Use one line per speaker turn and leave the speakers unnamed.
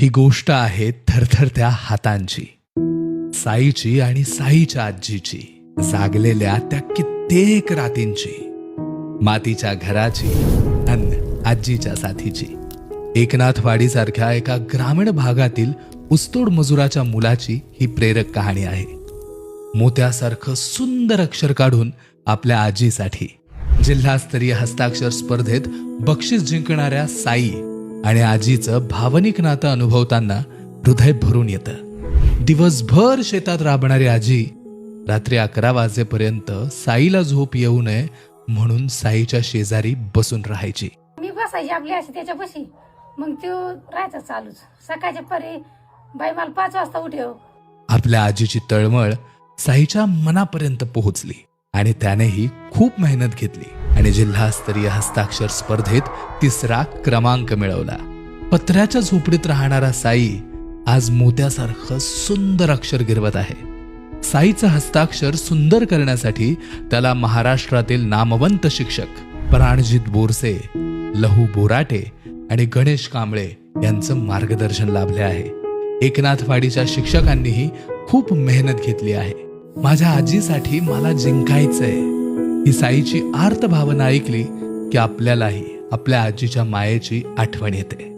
ही गोष्ट आहे थरथरत्या हातांची, साईची आणि साईच्या आजीची, जागलेल्या त्या कित्येक रातींची, मातीच्या घराची अन आजीच्या साथीची. एकनाथवाडी सारख्या एका ग्रामीण भागातील ऊसतोड मजुराच्या मुलाची ही प्रेरक कहाणी आहे. मोत्यासारखं सुंदर अक्षर काढून आपल्या आजीसाठी जिल्हास्तरीय हस्ताक्षर स्पर्धेत बक्षीस जिंकणाऱ्या साई आणि आजीचं भावनिक नातं अनुभवताना हृदय भरून येतं. दिवसभर शेतात राबणारी आजी रात्री 11 वाजेपर्यंत साईला झोप येऊ नये म्हणून साईच्या शेजारी बसून राहायची.
मी बसायची आपली अशी त्याच्यापाशी, मग तो राहायचा चालूच. सकाळच्या परी बाई मला 5 वाजता उठव.
आपल्या आजीची तळमळ साईच्या मनापर्यंत पोहोचली आणि त्यानेही खूप मेहनत घेतली आणि जिल्हास्तरीय हस्ताक्षर स्पर्धेत 3रा क्रमांक मिळवला. पत्र्याच्या झोपडीत राहणारा साई आज मोत्यासारखं सुंदर अक्षर गिरवत आहे. साईचं हस्ताक्षर सुंदर करण्यासाठी त्याला महाराष्ट्रातील नामवंत शिक्षक प्राणजित बोरसे, लहू बोराटे आणि गणेश कांबळे यांचं मार्गदर्शन लाभले आहे. एकनाथवाडीच्या शिक्षकांनीही खूप मेहनत घेतली आहे. माझ्या आजीसाठी मला जिंकायचंय ही साईची आर्त भावना ऐकली की आपल्यालाही आपल्या आजीच्या मायेची आठवण येते.